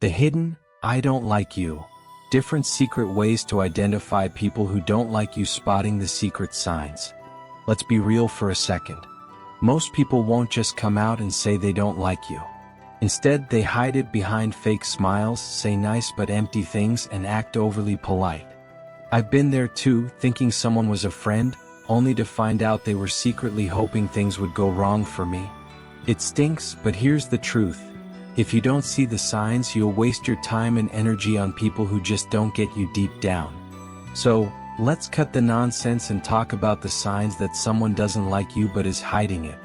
The hidden, I don't like you. Different secret ways to identify people who don't like you. Spotting the secret signs. Let's be real for a second. Most people won't just come out and say they don't like you. Instead, they hide it behind fake smiles, say nice but empty things, and act overly polite. I've been there too, thinking someone was a friend, only to find out they were secretly hoping things would go wrong for me. It stinks, but here's the truth. If you don't see the signs, you'll waste your time and energy on people who just don't get you deep down. So, let's cut the nonsense and talk about the signs that someone doesn't like you but is hiding it.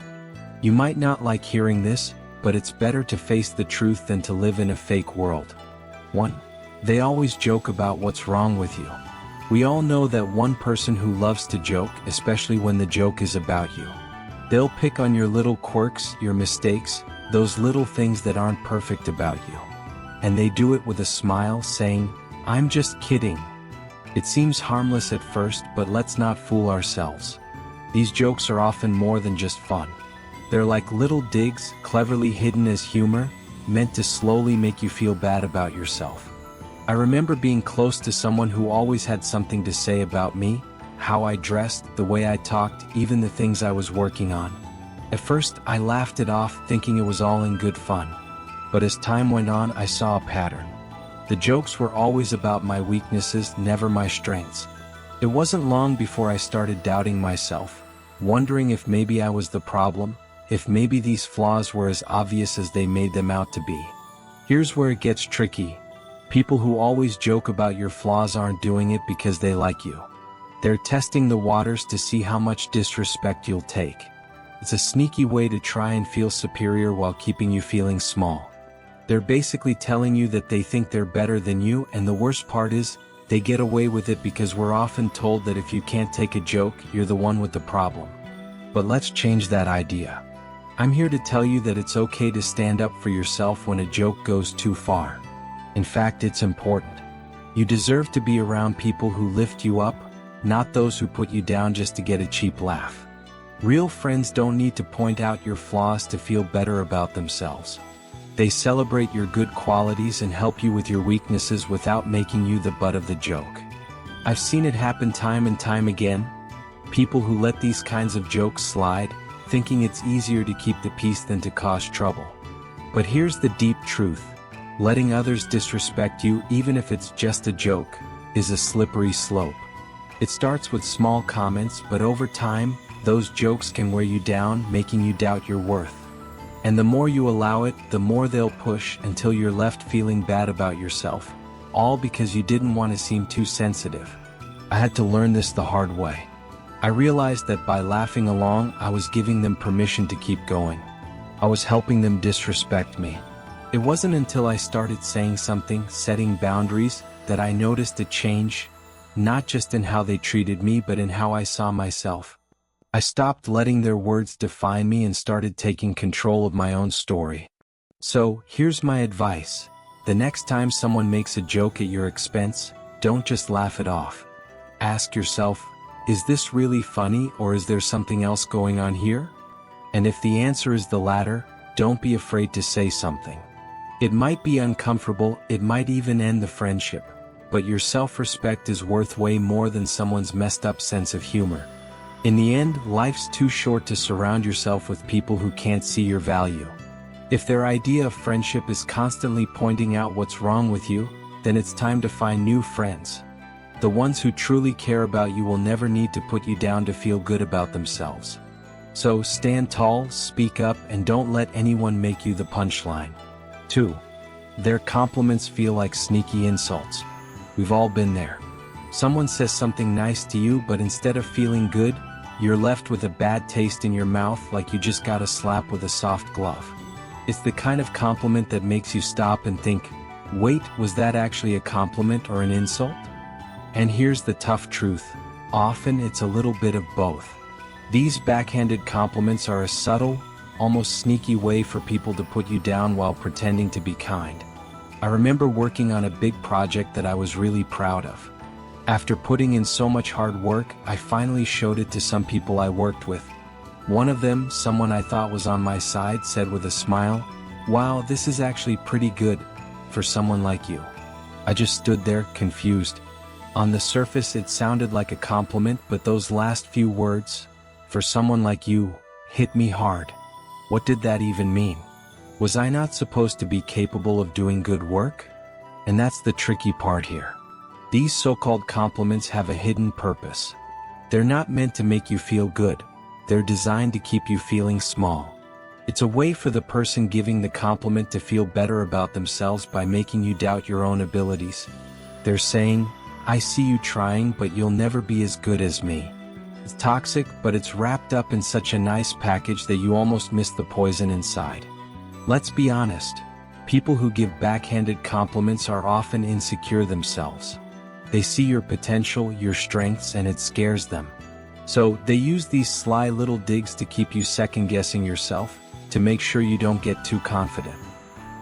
You might not like hearing this, but it's better to face the truth than to live in a fake world. 1. They always joke about what's wrong with you. We all know that one person who loves to joke, especially when the joke is about you. They'll pick on your little quirks, your mistakes, those little things that aren't perfect about you. And they do it with a smile, saying, "I'm just kidding." It seems harmless at first, but let's not fool ourselves. These jokes are often more than just fun. They're like little digs, cleverly hidden as humor, meant to slowly make you feel bad about yourself. I remember being close to someone who always had something to say about me, how I dressed, the way I talked, even the things I was working on. At first, I laughed it off, thinking it was all in good fun. But as time went on, I saw a pattern. The jokes were always about my weaknesses, never my strengths. It wasn't long before I started doubting myself, wondering if maybe I was the problem, if maybe these flaws were as obvious as they made them out to be. Here's where it gets tricky. People who always joke about your flaws aren't doing it because they like you. They're testing the waters to see how much disrespect you'll take. It's a sneaky way to try and feel superior while keeping you feeling small. They're basically telling you that they think they're better than you, and the worst part is, they get away with it because we're often told that if you can't take a joke, you're the one with the problem. But let's change that idea. I'm here to tell you that it's okay to stand up for yourself when a joke goes too far. In fact, it's important. You deserve to be around people who lift you up, not those who put you down just to get a cheap laugh. Real friends don't need to point out your flaws to feel better about themselves. They celebrate your good qualities and help you with your weaknesses without making you the butt of the joke. I've seen it happen time and time again. People who let these kinds of jokes slide, thinking it's easier to keep the peace than to cause trouble. But here's the deep truth. Letting others disrespect you, even if it's just a joke, is a slippery slope. It starts with small comments, but over time, those jokes can wear you down, making you doubt your worth. And the more you allow it, the more they'll push until you're left feeling bad about yourself, all because you didn't want to seem too sensitive. I had to learn this the hard way. I realized that by laughing along, I was giving them permission to keep going. I was helping them disrespect me. It wasn't until I started saying something, setting boundaries, that I noticed a change, not just in how they treated me but in how I saw myself. I stopped letting their words define me and started taking control of my own story. So, here's my advice. The next time someone makes a joke at your expense, don't just laugh it off. Ask yourself, is this really funny, or is there something else going on here? And if the answer is the latter, don't be afraid to say something. It might be uncomfortable, it might even end the friendship, but your self-respect is worth way more than someone's messed up sense of humor. In the end, life's too short to surround yourself with people who can't see your value. If their idea of friendship is constantly pointing out what's wrong with you, then it's time to find new friends. The ones who truly care about you will never need to put you down to feel good about themselves. So stand tall, speak up, and don't let anyone make you the punchline. 2. Their compliments feel like sneaky insults. We've all been there. Someone says something nice to you, but instead of feeling good, you're left with a bad taste in your mouth, like you just got a slap with a soft glove. It's the kind of compliment that makes you stop and think, wait, was that actually a compliment or an insult? And here's the tough truth. Often it's a little bit of both. These backhanded compliments are a subtle, almost sneaky way for people to put you down while pretending to be kind. I remember working on a big project that I was really proud of. After putting in so much hard work, I finally showed it to some people I worked with. One of them, someone I thought was on my side, said with a smile, "Wow, this is actually pretty good. for someone like you. I just stood there, confused. On the surface it sounded like a compliment, but those last few words, for someone like you, hit me hard. What did that even mean? Was I not supposed to be capable of doing good work? And that's the tricky part here. These so-called compliments have a hidden purpose. They're not meant to make you feel good. They're designed to keep you feeling small. It's a way for the person giving the compliment to feel better about themselves by making you doubt your own abilities. They're saying, I see you trying, but you'll never be as good as me. It's toxic, but it's wrapped up in such a nice package that you almost miss the poison inside. Let's be honest. People who give backhanded compliments are often insecure themselves. They see your potential, your strengths, and it scares them. So, they use these sly little digs to keep you second-guessing yourself, to make sure you don't get too confident.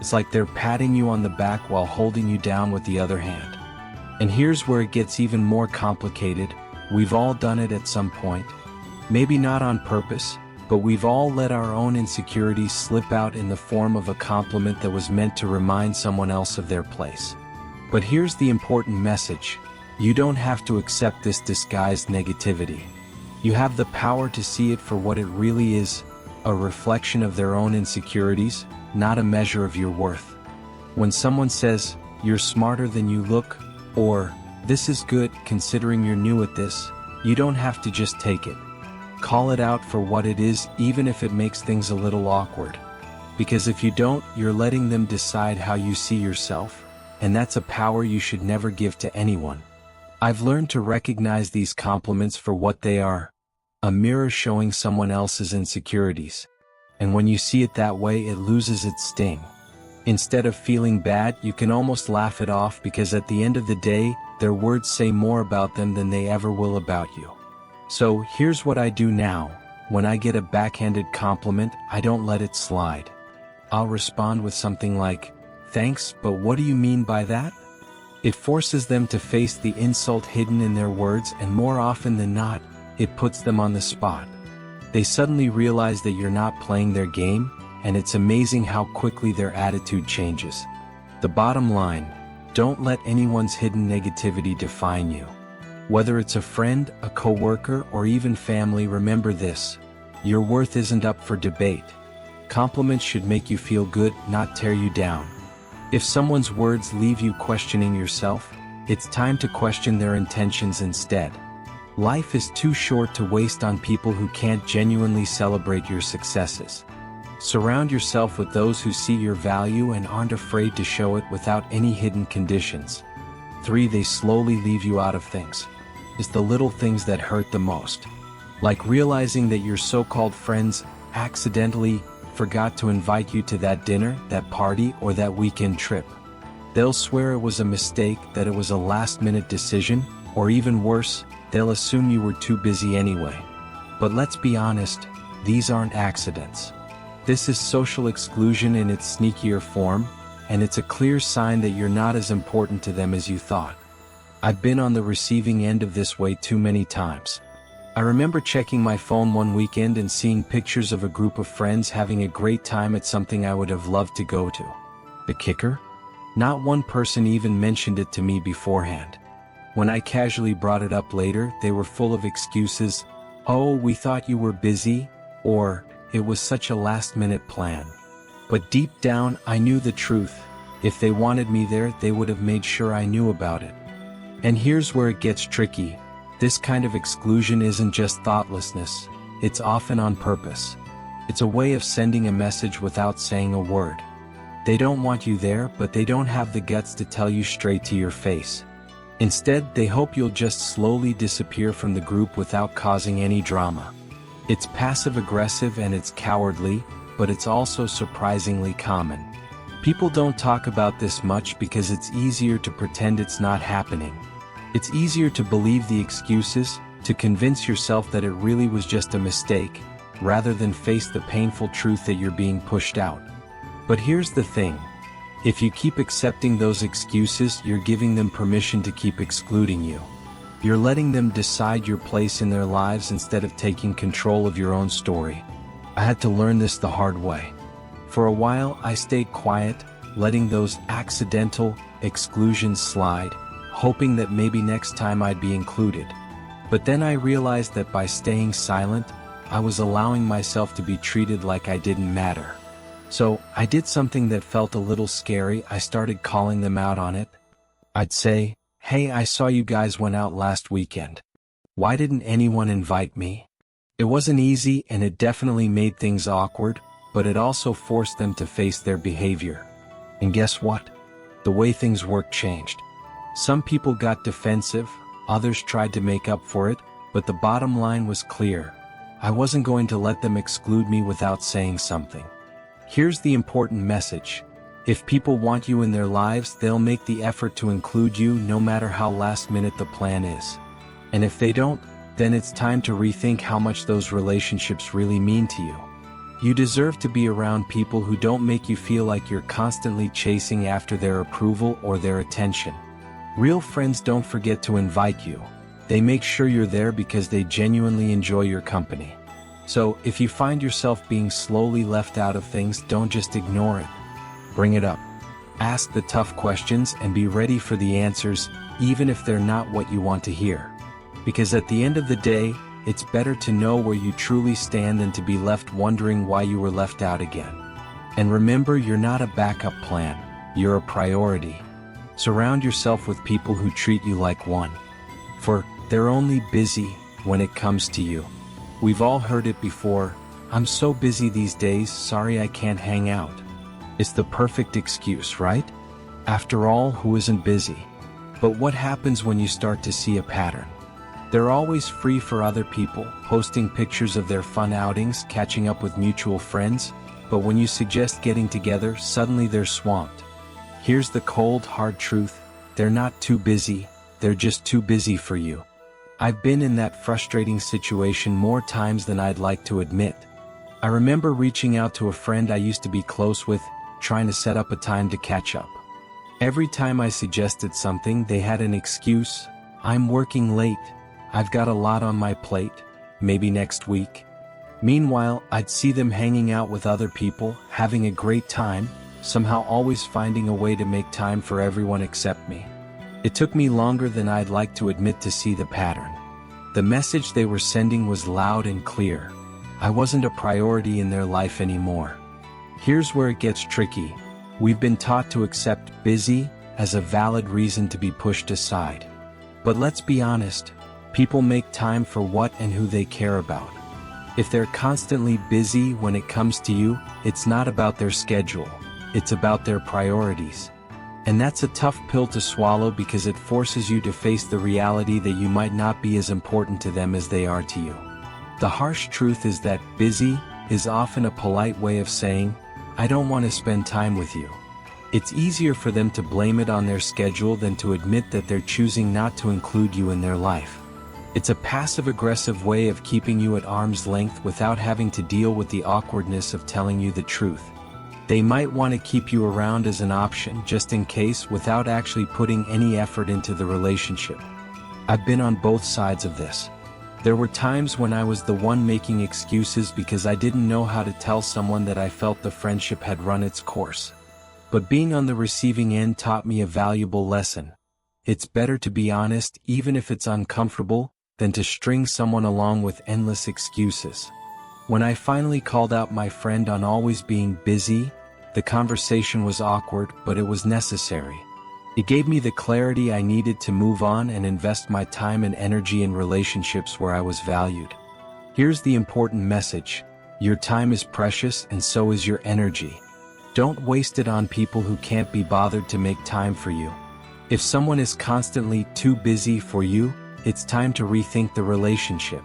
It's like they're patting you on the back while holding you down with the other hand. And here's where it gets even more complicated. We've all done it at some point. Maybe not on purpose, but we've all let our own insecurities slip out in the form of a compliment that was meant to remind someone else of their place. But here's the important message. You don't have to accept this disguised negativity. You have the power to see it for what it really is, a reflection of their own insecurities, not a measure of your worth. When someone says, you're smarter than you look, or, this is good considering you're new at this, you don't have to just take it. Call it out for what it is, even if it makes things a little awkward. Because if you don't, you're letting them decide how you see yourself, and that's a power you should never give to anyone. I've learned to recognize these compliments for what they are, a mirror showing someone else's insecurities. And when you see it that way, it loses its sting. Instead of feeling bad, you can almost laugh it off, because at the end of the day, their words say more about them than they ever will about you. So here's what I do now. When I get a backhanded compliment, I don't let it slide. I'll respond with something like, thanks, but what do you mean by that? It forces them to face the insult hidden in their words, and more often than not, it puts them on the spot. They suddenly realize that you're not playing their game, and it's amazing how quickly their attitude changes. The bottom line, don't let anyone's hidden negativity define you. Whether it's a friend, a coworker, or even family, remember this: your worth isn't up for debate. Compliments should make you feel good, not tear you down. If someone's words leave you questioning yourself, it's time to question their intentions instead. Life is too short to waste on people who can't genuinely celebrate your successes. Surround yourself with those who see your value and aren't afraid to show it without any hidden conditions. 3. They slowly leave you out of things. It's the little things that hurt the most. Like realizing that your so-called friends accidentally forgot to invite you to that dinner, that party, or that weekend trip. They'll swear it was a mistake, that it was a last-minute decision, or even worse, they'll assume you were too busy anyway. But let's be honest, these aren't accidents. This is social exclusion in its sneakier form, and it's a clear sign that you're not as important to them as you thought. I've been on the receiving end of this way too many times. I remember checking my phone one weekend and seeing pictures of a group of friends having a great time at something I would have loved to go to. The kicker? Not one person even mentioned it to me beforehand. When I casually brought it up later, they were full of excuses. Oh, we thought you were busy, or it was such a last-minute plan. But deep down, I knew the truth. If they wanted me there, they would have made sure I knew about it. And here's where it gets tricky. This kind of exclusion isn't just thoughtlessness, it's often on purpose. It's a way of sending a message without saying a word. They don't want you there, but they don't have the guts to tell you straight to your face. Instead, they hope you'll just slowly disappear from the group without causing any drama. It's passive-aggressive and it's cowardly, but it's also surprisingly common. People don't talk about this much because it's easier to pretend it's not happening. It's easier to believe the excuses, to convince yourself that it really was just a mistake, rather than face the painful truth that you're being pushed out. But here's the thing. If you keep accepting those excuses, you're giving them permission to keep excluding you. You're letting them decide your place in their lives instead of taking control of your own story. I had to learn this the hard way. For a while, I stayed quiet, letting those accidental exclusions slide, hoping that maybe next time I'd be included. But then I realized that by staying silent, I was allowing myself to be treated like I didn't matter. So, I did something that felt a little scary. I started calling them out on it. I'd say, "Hey, I saw you guys went out last weekend. Why didn't anyone invite me?" It wasn't easy and it definitely made things awkward, but it also forced them to face their behavior. And guess what? The way things worked changed. Some people got defensive, others tried to make up for it, but the bottom line was clear. I wasn't going to let them exclude me without saying something. Here's the important message. If people want you in their lives, they'll make the effort to include you no matter how last minute the plan is. And if they don't, then it's time to rethink how much those relationships really mean to you. You deserve to be around people who don't make you feel like you're constantly chasing after their approval or their attention. Real friends don't forget to invite you. They make sure you're there because they genuinely enjoy your company. So, if you find yourself being slowly left out of things, don't just ignore it. Bring it up. Ask the tough questions and be ready for the answers, even if they're not what you want to hear. Because at the end of the day, it's better to know where you truly stand than to be left wondering why you were left out again. And remember, you're not a backup plan, you're a priority. Surround yourself with people who treat you like one. For they're only busy when it comes to you. We've all heard it before, "I'm so busy these days, sorry I can't hang out." It's the perfect excuse, right? After all, who isn't busy? But what happens when you start to see a pattern? They're always free for other people, posting pictures of their fun outings, catching up with mutual friends, but when you suggest getting together, suddenly they're swamped. Here's the cold, hard truth. They're not too busy, they're just too busy for you. I've been in that frustrating situation more times than I'd like to admit. I remember reaching out to a friend I used to be close with, trying to set up a time to catch up. Every time I suggested something, they had an excuse. "I'm working late. I've got a lot on my plate. Maybe next week." Meanwhile, I'd see them hanging out with other people, having a great time, somehow always finding a way to make time for everyone except me. It took me longer than I'd like to admit to see the pattern. The message they were sending was loud and clear. I wasn't a priority in their life anymore. Here's where it gets tricky. We've been taught to accept busy as a valid reason to be pushed aside. But let's be honest, people make time for what and who they care about. If they're constantly busy when it comes to you, it's not about their schedule, it's about their priorities. And that's a tough pill to swallow because it forces you to face the reality that you might not be as important to them as they are to you. The harsh truth is that busy is often a polite way of saying, "I don't want to spend time with you." It's easier for them to blame it on their schedule than to admit that they're choosing not to include you in their life. It's a passive-aggressive way of keeping you at arm's length without having to deal with the awkwardness of telling you the truth. They might want to keep you around as an option just in case without actually putting any effort into the relationship. I've been on both sides of this. There were times when I was the one making excuses because I didn't know how to tell someone that I felt the friendship had run its course. But being on the receiving end taught me a valuable lesson. It's better to be honest even if it's uncomfortable, than to string someone along with endless excuses. When I finally called out my friend on always being busy, the conversation was awkward, but it was necessary. It gave me the clarity I needed to move on and invest my time and energy in relationships where I was valued. Here's the important message. Your time is precious and so is your energy. Don't waste it on people who can't be bothered to make time for you. If someone is constantly too busy for you, it's time to rethink the relationship.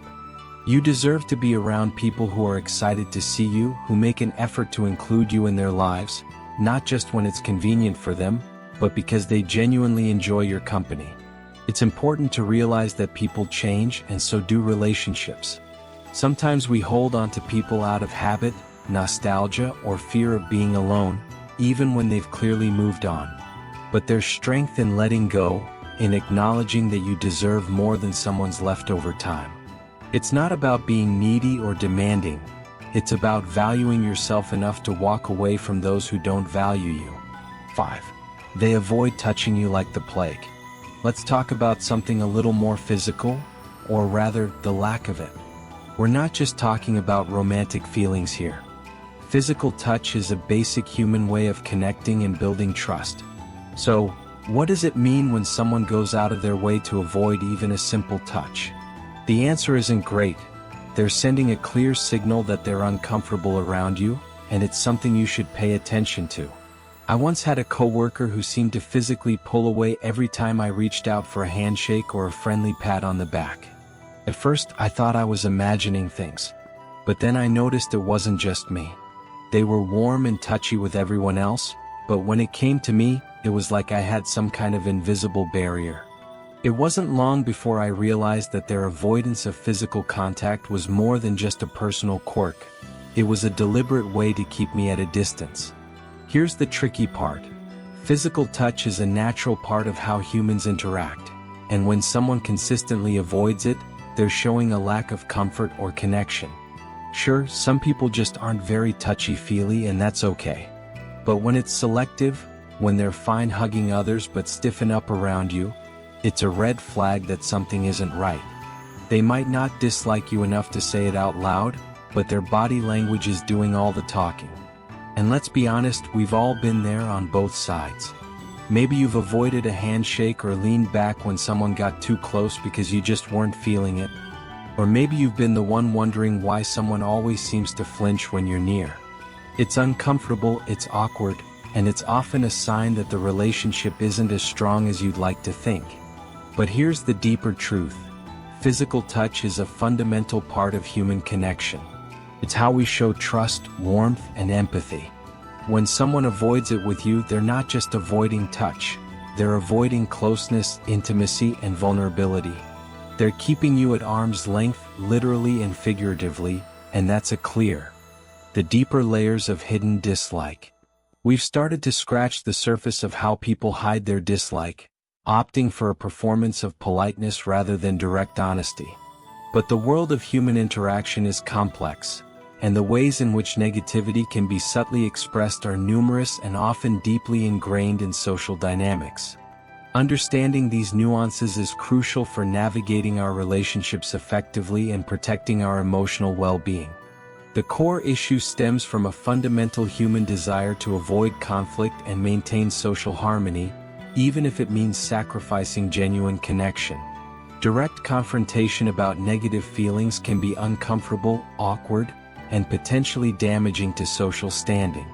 You deserve to be around people who are excited to see you, who make an effort to include you in their lives, not just when it's convenient for them, but because they genuinely enjoy your company. It's important to realize that people change and so do relationships. Sometimes we hold on to people out of habit, nostalgia, or fear of being alone, even when they've clearly moved on. But there's strength in letting go, in acknowledging that you deserve more than someone's leftover time. It's not about being needy or demanding. It's about valuing yourself enough to walk away from those who don't value you. 5. They avoid touching you like the plague. Let's talk about something a little more physical, or rather, the lack of it. We're not just talking about romantic feelings here. Physical touch is a basic human way of connecting and building trust. So, what does it mean when someone goes out of their way to avoid even a simple touch? The answer isn't great. They're sending a clear signal that they're uncomfortable around you, and it's something you should pay attention to. I once had a coworker who seemed to physically pull away every time I reached out for a handshake or a friendly pat on the back. At first, I thought I was imagining things. But then I noticed it wasn't just me. They were warm and touchy with everyone else, but when it came to me, it was like I had some kind of invisible barrier. It wasn't long before I realized that their avoidance of physical contact was more than just a personal quirk. It was a deliberate way to keep me at a distance. Here's the tricky part. Physical touch is a natural part of how humans interact, and when someone consistently avoids it, they're showing a lack of comfort or connection. Sure, some people just aren't very touchy-feely, and that's okay. But when it's selective, when they're fine hugging others but stiffen up around you, it's a red flag that something isn't right. They might not dislike you enough to say it out loud, but their body language is doing all the talking. And let's be honest, we've all been there on both sides. Maybe you've avoided a handshake or leaned back when someone got too close because you just weren't feeling it. Or maybe you've been the one wondering why someone always seems to flinch when you're near. It's uncomfortable, it's awkward, and it's often a sign that the relationship isn't as strong as you'd like to think. But here's the deeper truth. Physical touch is a fundamental part of human connection. It's how we show trust, warmth, and empathy. When someone avoids it with you, they're not just avoiding touch. They're avoiding closeness, intimacy, and vulnerability. They're keeping you at arm's length, literally and figuratively, and that's the deeper layers of hidden dislike. We've started to scratch the surface of how people hide their dislike, opting for a performance of politeness rather than direct honesty. But the world of human interaction is complex, and the ways in which negativity can be subtly expressed are numerous and often deeply ingrained in social dynamics. Understanding these nuances is crucial for navigating our relationships effectively and protecting our emotional well-being. The core issue stems from a fundamental human desire to avoid conflict and maintain social harmony, even if it means sacrificing genuine connection. Direct confrontation about negative feelings can be uncomfortable, awkward, and potentially damaging to social standing.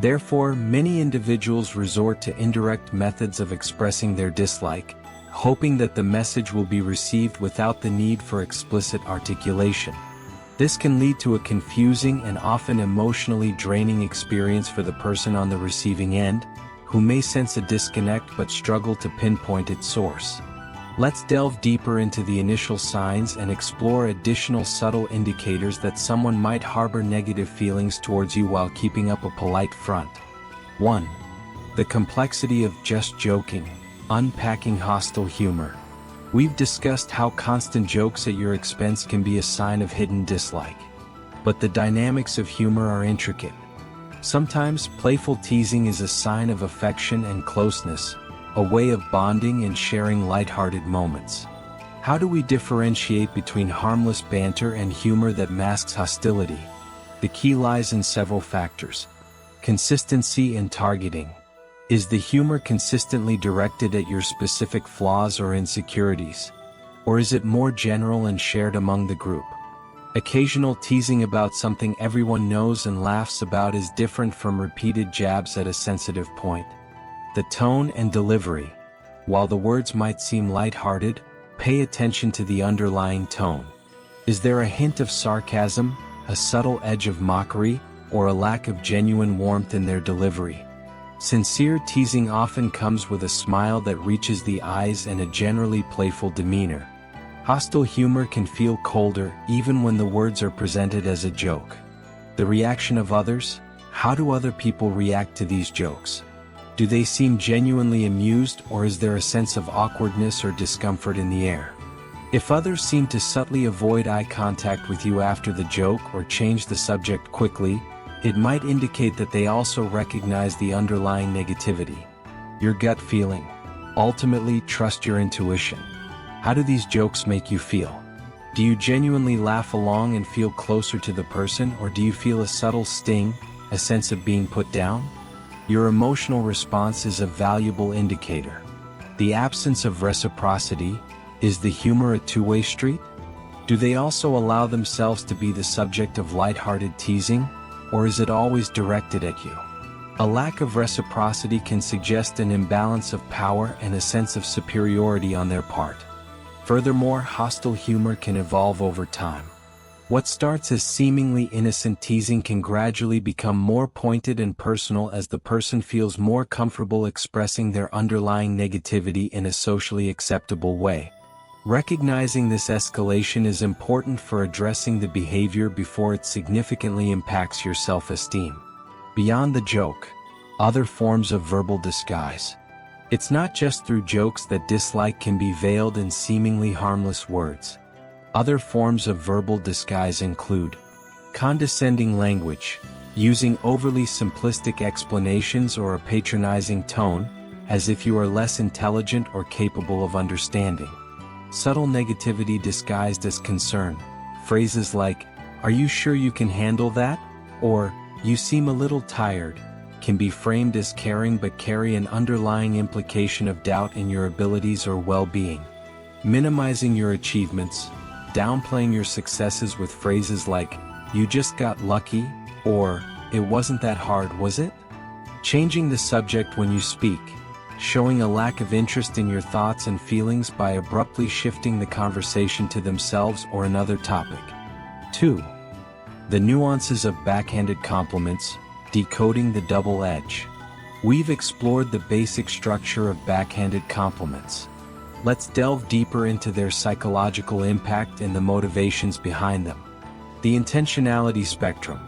Therefore, many individuals resort to indirect methods of expressing their dislike, hoping that the message will be received without the need for explicit articulation. This can lead to a confusing and often emotionally draining experience for the person on the receiving end, who may sense a disconnect but struggle to pinpoint its source. Let's delve deeper into the initial signs and explore additional subtle indicators that someone might harbor negative feelings towards you while keeping up a polite front. 1. The complexity of just joking. Unpacking hostile humor. We've discussed how constant jokes at your expense can be a sign of hidden dislike. But the dynamics of humor are intricate. Sometimes playful teasing is a sign of affection and closeness, a way of bonding and sharing lighthearted moments. How do we differentiate between harmless banter and humor that masks hostility? The key lies in several factors. Consistency and targeting. Is the humor consistently directed at your specific flaws or insecurities? Or is it more general and shared among the group? Occasional teasing about something everyone knows and laughs about is different from repeated jabs at a sensitive point. The tone and delivery. While the words might seem lighthearted, pay attention to the underlying tone. Is there a hint of sarcasm, a subtle edge of mockery, or a lack of genuine warmth in their delivery? Sincere teasing often comes with a smile that reaches the eyes and a generally playful demeanor. Hostile humor can feel colder even when the words are presented as a joke. The reaction of others? How do other people react to these jokes? Do they seem genuinely amused, or is there a sense of awkwardness or discomfort in the air? If others seem to subtly avoid eye contact with you after the joke or change the subject quickly, It might indicate that they also recognize the underlying negativity. Your gut feeling. Ultimately, trust your intuition. How do these jokes make you feel? Do you genuinely laugh along and feel closer to the person, or do you feel a subtle sting, a sense of being put down? Your emotional response is a valuable indicator. The absence of reciprocity. Is the humor a two-way street? Do they also allow themselves to be the subject of lighthearted teasing, or is it always directed at you? A lack of reciprocity can suggest an imbalance of power and a sense of superiority on their part. Furthermore, hostile humor can evolve over time. What starts as seemingly innocent teasing can gradually become more pointed and personal as the person feels more comfortable expressing their underlying negativity in a socially acceptable way. Recognizing this escalation is important for addressing the behavior before it significantly impacts your self-esteem. Beyond the joke, other forms of verbal disguise. It's not just through jokes that dislike can be veiled in seemingly harmless words. Other forms of verbal disguise include condescending language, using overly simplistic explanations or a patronizing tone, as if you are less intelligent or capable of understanding. Subtle negativity disguised as concern. Phrases like, "Are you sure you can handle that?" or "You seem a little tired," can be framed as caring but carry an underlying implication of doubt in your abilities or well-being. Minimizing your achievements. Downplaying your successes with phrases like, "You just got lucky," or "It wasn't that hard, was it?" Changing the subject when you speak. Showing a lack of interest in your thoughts and feelings by abruptly shifting the conversation to themselves or another topic. 2. The nuances of backhanded compliments. Decoding the double edge. We've explored the basic structure of backhanded compliments. Let's delve deeper into their psychological impact and the motivations behind them. The intentionality spectrum.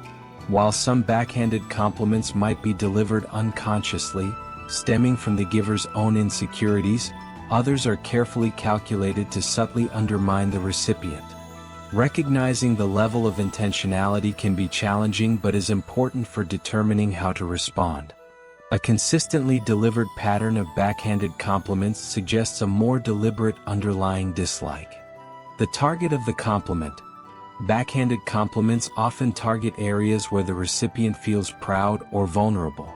While some backhanded compliments might be delivered unconsciously, stemming from the giver's own insecurities, others are carefully calculated to subtly undermine the recipient. Recognizing the level of intentionality can be challenging but is important for determining how to respond. A consistently delivered pattern of backhanded compliments suggests a more deliberate underlying dislike. The target of the compliment. Backhanded compliments often target areas where the recipient feels proud or vulnerable.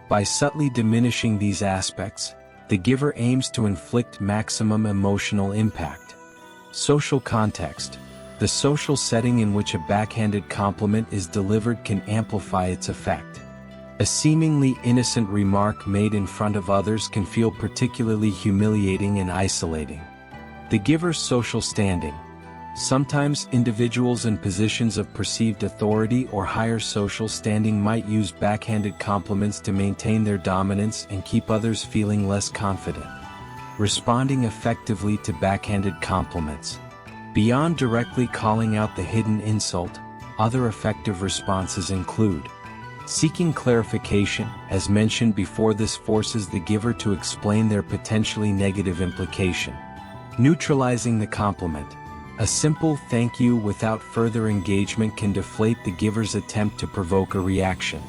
By subtly diminishing these aspects, the giver aims to inflict maximum emotional impact. Social context. The social setting in which a backhanded compliment is delivered can amplify its effect. A seemingly innocent remark made in front of others can feel particularly humiliating and isolating. The giver's social standing. Sometimes individuals in positions of perceived authority or higher social standing might use backhanded compliments to maintain their dominance and keep others feeling less confident. Responding effectively to backhanded compliments. Beyond directly calling out the hidden insult, other effective responses include seeking clarification. As mentioned before, this forces the giver to explain their potentially negative implication. Neutralizing the compliment. A simple thank you without further engagement can deflate the giver's attempt to provoke a reaction.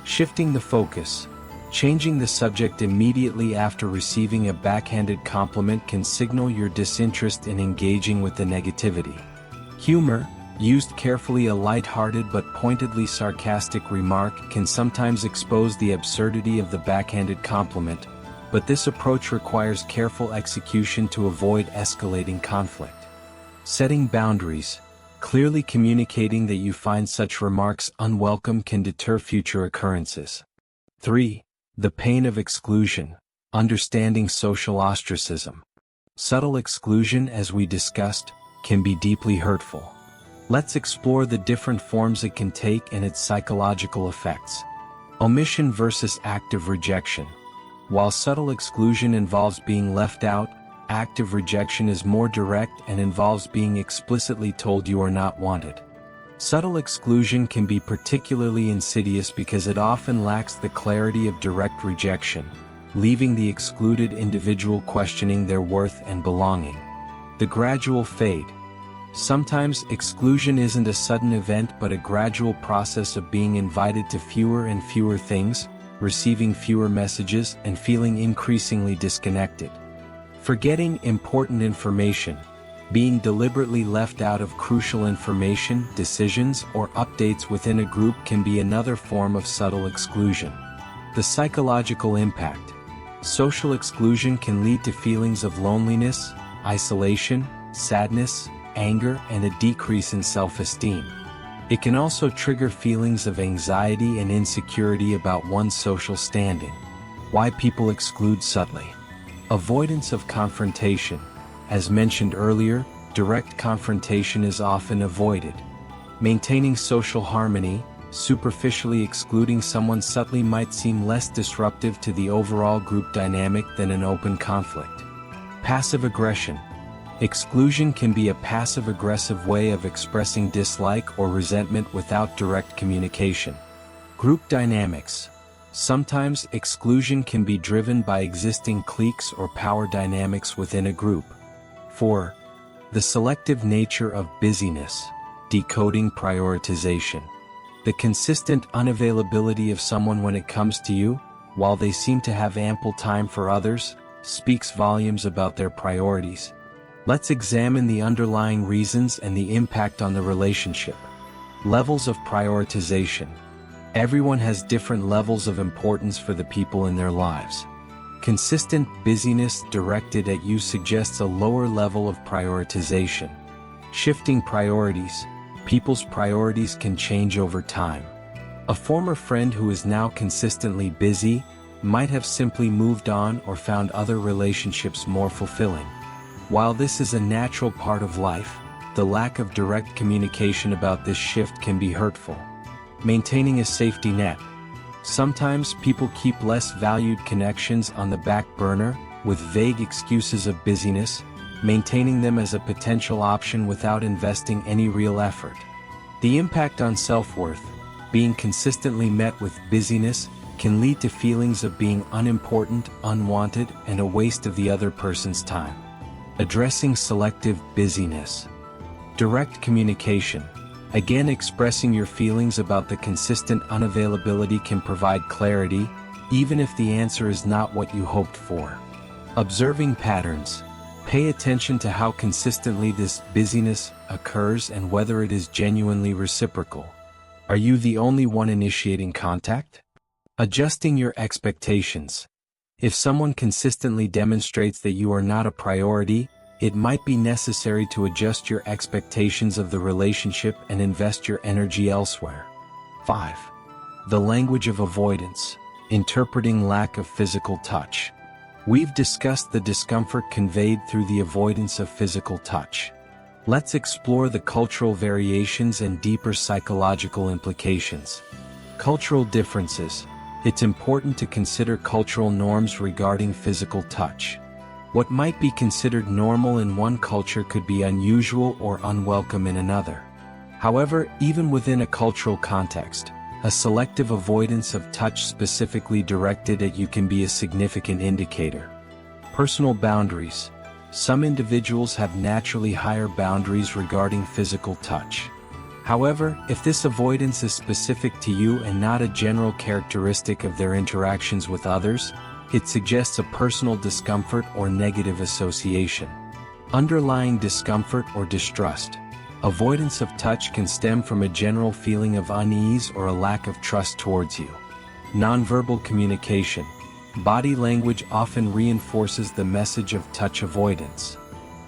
Shifting the focus. Changing the subject immediately after receiving a backhanded compliment can signal your disinterest in engaging with the negativity. Humor. Used carefully, a light-hearted but pointedly sarcastic remark can sometimes expose the absurdity of the backhanded compliment, but this approach requires careful execution to avoid escalating conflict. Setting boundaries. Clearly communicating that you find such remarks unwelcome can deter future occurrences. 3. The pain of exclusion. Understanding social ostracism. Subtle exclusion, as we discussed, can be deeply hurtful. Let's explore the different forms it can take and its psychological effects. Omission versus active rejection. While subtle exclusion involves being left out, active rejection is more direct and involves being explicitly told you are not wanted. Subtle exclusion can be particularly insidious because it often lacks the clarity of direct rejection, leaving the excluded individual questioning their worth and belonging. The gradual fade. Sometimes exclusion isn't a sudden event but a gradual process of being invited to fewer and fewer things, receiving fewer messages, and feeling increasingly disconnected. Forgetting important information. Being deliberately left out of crucial information, decisions, or updates within a group can be another form of subtle exclusion. The psychological impact. Social exclusion can lead to feelings of loneliness, isolation, sadness, anger, and a decrease in self-esteem. It can also trigger feelings of anxiety and insecurity about one's social standing. Why people exclude subtly. Avoidance of confrontation. As mentioned earlier, direct confrontation is often avoided. Maintaining social harmony. Superficially excluding someone subtly might seem less disruptive to the overall group dynamic than an open conflict. Passive aggression. Exclusion can be a passive-aggressive way of expressing dislike or resentment without direct communication. Group dynamics. Sometimes exclusion can be driven by existing cliques or power dynamics within a group. 4. The selective nature of busyness. Decoding prioritization. The consistent unavailability of someone when it comes to you, while they seem to have ample time for others, speaks volumes about their priorities. Let's examine the underlying reasons and the impact on the relationship. Levels of prioritization. Everyone has different levels of importance for the people in their lives. Consistent busyness directed at you suggests a lower level of prioritization. Shifting priorities. People's priorities can change over time. A former friend who is now consistently busy might have simply moved on or found other relationships more fulfilling. While this is a natural part of life, the lack of direct communication about this shift can be hurtful. Maintaining a safety net. Sometimes people keep less valued connections on the back burner, with vague excuses of busyness, maintaining them as a potential option without investing any real effort. The impact on self-worth. Being consistently met with busyness can lead to feelings of being unimportant, unwanted, and a waste of the other person's time. Addressing selective busyness. Direct communication. Again, expressing your feelings about the consistent unavailability can provide clarity, even if the answer is not what you hoped for. Observing patterns. Pay attention to how consistently this busyness occurs and whether it is genuinely reciprocal. Are you the only one initiating contact? Adjusting your expectations. If someone consistently demonstrates that you are not a priority, it might be necessary to adjust your expectations of the relationship and invest your energy elsewhere. 5. The language of avoidance. Interpreting lack of physical touch. We've discussed the discomfort conveyed through the avoidance of physical touch. Let's explore the cultural variations and deeper psychological implications. Cultural differences. It's important to consider cultural norms regarding physical touch. What might be considered normal in one culture could be unusual or unwelcome in another. However, even within a cultural context, a selective avoidance of touch specifically directed at you can be a significant indicator. Personal boundaries. Some individuals have naturally higher boundaries regarding physical touch. However, if this avoidance is specific to you and not a general characteristic of their interactions with others, it suggests a personal discomfort or negative association. Underlying discomfort or distrust. Avoidance of touch can stem from a general feeling of unease or a lack of trust towards you. Nonverbal communication. Body language often reinforces the message of touch avoidance.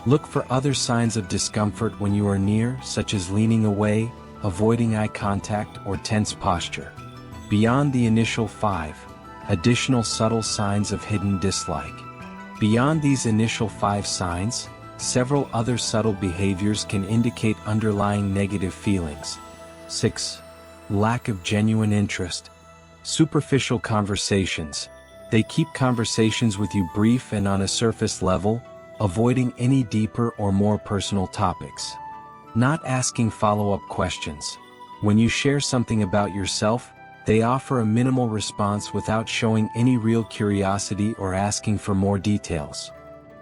Look for other signs of discomfort when you are near, such as leaning away, avoiding eye contact, or tense posture. Beyond the initial 5, additional subtle signs of hidden dislike. Beyond these initial 5 signs, several other subtle behaviors can indicate underlying negative feelings. 6. Lack of genuine interest. Superficial conversations. They keep conversations with you brief and on a surface level, avoiding any deeper or more personal topics. Not asking follow-up questions. When you share something about yourself, they offer a minimal response without showing any real curiosity or asking for more details.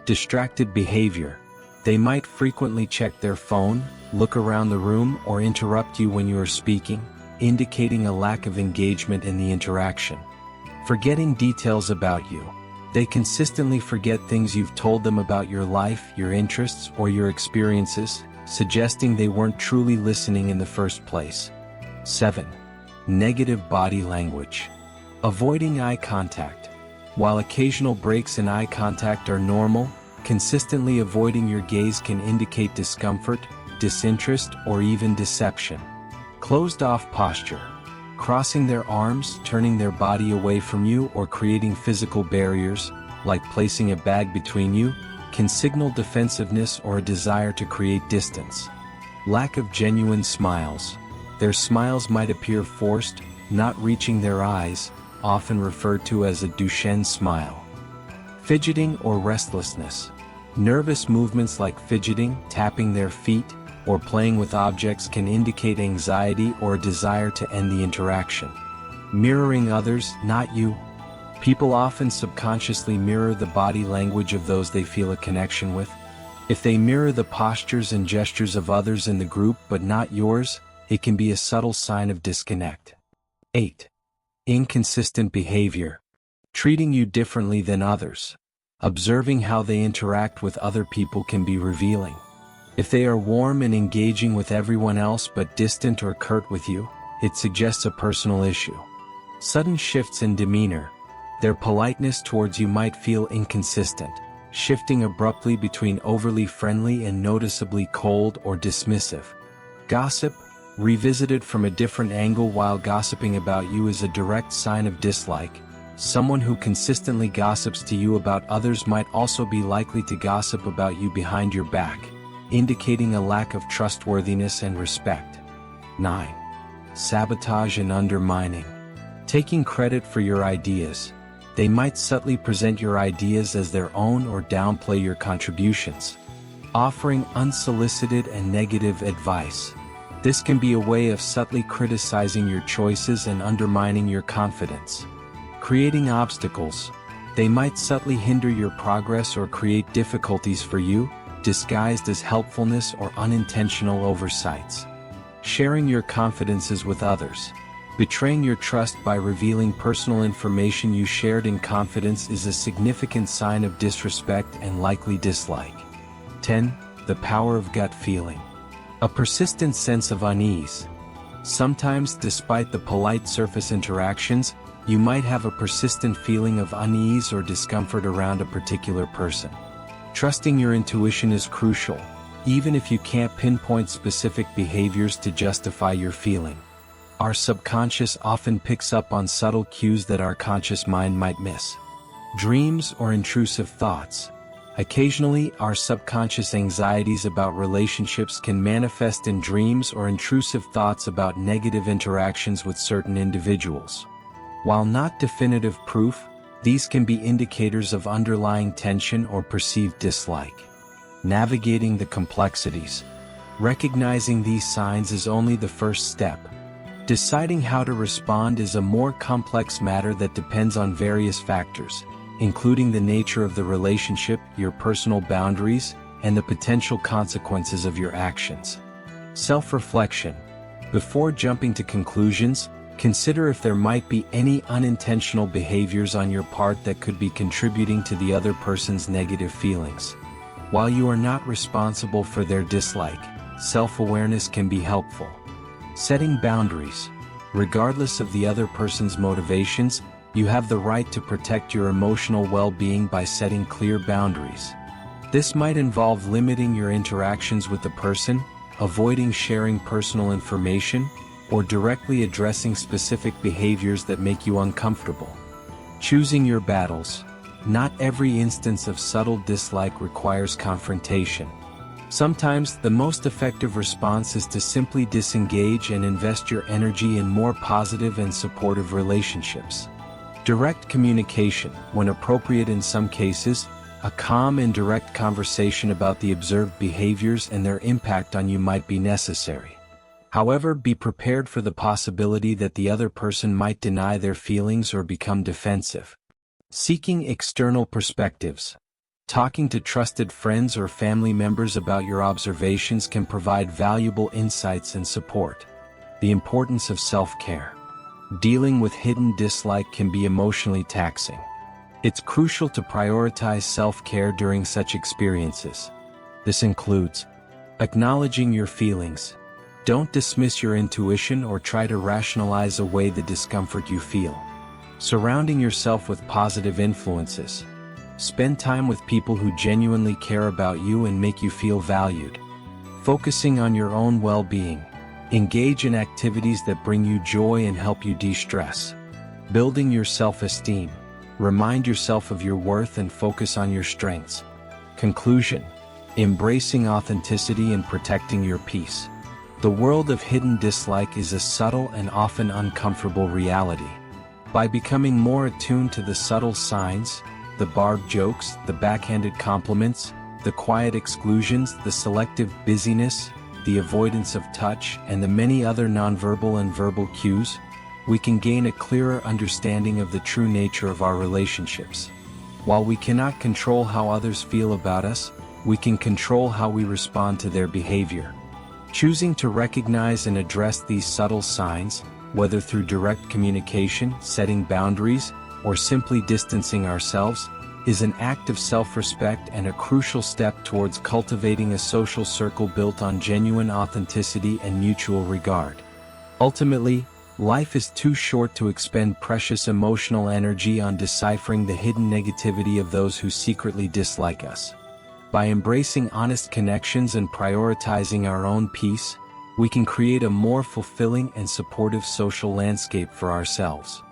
Distracted behavior. They might frequently check their phone, look around the room, or interrupt you when you are speaking, indicating a lack of engagement in the interaction. Forgetting details about you. They consistently forget things you've told them about your life, your interests, or your experiences, suggesting they weren't truly listening in the first place. 7. Negative body language. Avoiding eye contact. While occasional breaks in eye contact are normal, consistently avoiding your gaze can indicate discomfort, disinterest, or even deception. Closed-off posture. Crossing their arms, turning their body away from you, or creating physical barriers, like placing a bag between you, can signal defensiveness or a desire to create distance. Lack of genuine smiles. Their smiles might appear forced, not reaching their eyes, often referred to as a Duchenne smile. Fidgeting or restlessness. Nervous movements like fidgeting, tapping their feet, or playing with objects can indicate anxiety or a desire to end the interaction. Mirroring others, not you. People often subconsciously mirror the body language of those they feel a connection with. If they mirror the postures and gestures of others in the group but not yours, it can be a subtle sign of disconnect. 8. Inconsistent behavior. Treating you differently than others. Observing how they interact with other people can be revealing. If they are warm and engaging with everyone else but distant or curt with you, it suggests a personal issue. Sudden shifts in demeanor. Their politeness towards you might feel inconsistent, shifting abruptly between overly friendly and noticeably cold or dismissive. Gossip, revisited from a different angle while gossiping about you, is a direct sign of dislike. Someone who consistently gossips to you about others might also be likely to gossip about you behind your back, indicating a lack of trustworthiness and respect. 9. Sabotage and undermining. Taking credit for your ideas. They might subtly present your ideas as their own or downplay your contributions. Offering unsolicited and negative advice. This can be a way of subtly criticizing your choices and undermining your confidence. Creating obstacles. They might subtly hinder your progress or create difficulties for you, disguised as helpfulness or unintentional oversights. Sharing your confidences with others. Betraying your trust by revealing personal information you shared in confidence is a significant sign of disrespect and likely dislike. 10. The power of gut feeling. A persistent sense of unease. Sometimes, despite the polite surface interactions, you might have a persistent feeling of unease or discomfort around a particular person. Trusting your intuition is crucial, even if you can't pinpoint specific behaviors to justify your feeling. Our subconscious often picks up on subtle cues that our conscious mind might miss. Dreams or intrusive thoughts. Occasionally, our subconscious anxieties about relationships can manifest in dreams or intrusive thoughts about negative interactions with certain individuals. While not definitive proof, these can be indicators of underlying tension or perceived dislike. Navigating the complexities. Recognizing these signs is only the first step. Deciding how to respond is a more complex matter that depends on various factors, including the nature of the relationship, your personal boundaries, and the potential consequences of your actions. Self-reflection. Before jumping to conclusions, consider if there might be any unintentional behaviors on your part that could be contributing to the other person's negative feelings. While you are not responsible for their dislike, self-awareness can be helpful. Setting boundaries. Regardless of the other person's motivations, you have the right to protect your emotional well-being by setting clear boundaries. This might involve limiting your interactions with the person, avoiding sharing personal information, or directly addressing specific behaviors that make you uncomfortable. Choosing your battles. Not every instance of subtle dislike requires confrontation. Sometimes, the most effective response is to simply disengage and invest your energy in more positive and supportive relationships. Direct communication. When appropriate in some cases, a calm and direct conversation about the observed behaviors and their impact on you might be necessary. However, be prepared for the possibility that the other person might deny their feelings or become defensive. Seeking external perspectives. Talking to trusted friends or family members about your observations can provide valuable insights and support. The importance of self-care. Dealing with hidden dislike can be emotionally taxing. It's crucial to prioritize self-care during such experiences. This includes acknowledging your feelings. Don't dismiss your intuition or try to rationalize away the discomfort you feel. Surrounding yourself with positive influences. Spend time with people who genuinely care about you and make you feel valued. Focusing on your own well-being. Engage in activities that bring you joy and help you de-stress. Building your self-esteem. Remind yourself of your worth and focus on your strengths. Conclusion. Embracing authenticity and protecting your peace. The world of hidden dislike is a subtle and often uncomfortable reality. By becoming more attuned to the subtle signs, the barbed jokes, the backhanded compliments, the quiet exclusions, the selective busyness, the avoidance of touch, and the many other nonverbal and verbal cues, we can gain a clearer understanding of the true nature of our relationships. While we cannot control how others feel about us, we can control how we respond to their behavior. Choosing to recognize and address these subtle signs, whether through direct communication, setting boundaries, or simply distancing ourselves, is an act of self-respect and a crucial step towards cultivating a social circle built on genuine authenticity and mutual regard. Ultimately, life is too short to expend precious emotional energy on deciphering the hidden negativity of those who secretly dislike us. By embracing honest connections and prioritizing our own peace, we can create a more fulfilling and supportive social landscape for ourselves.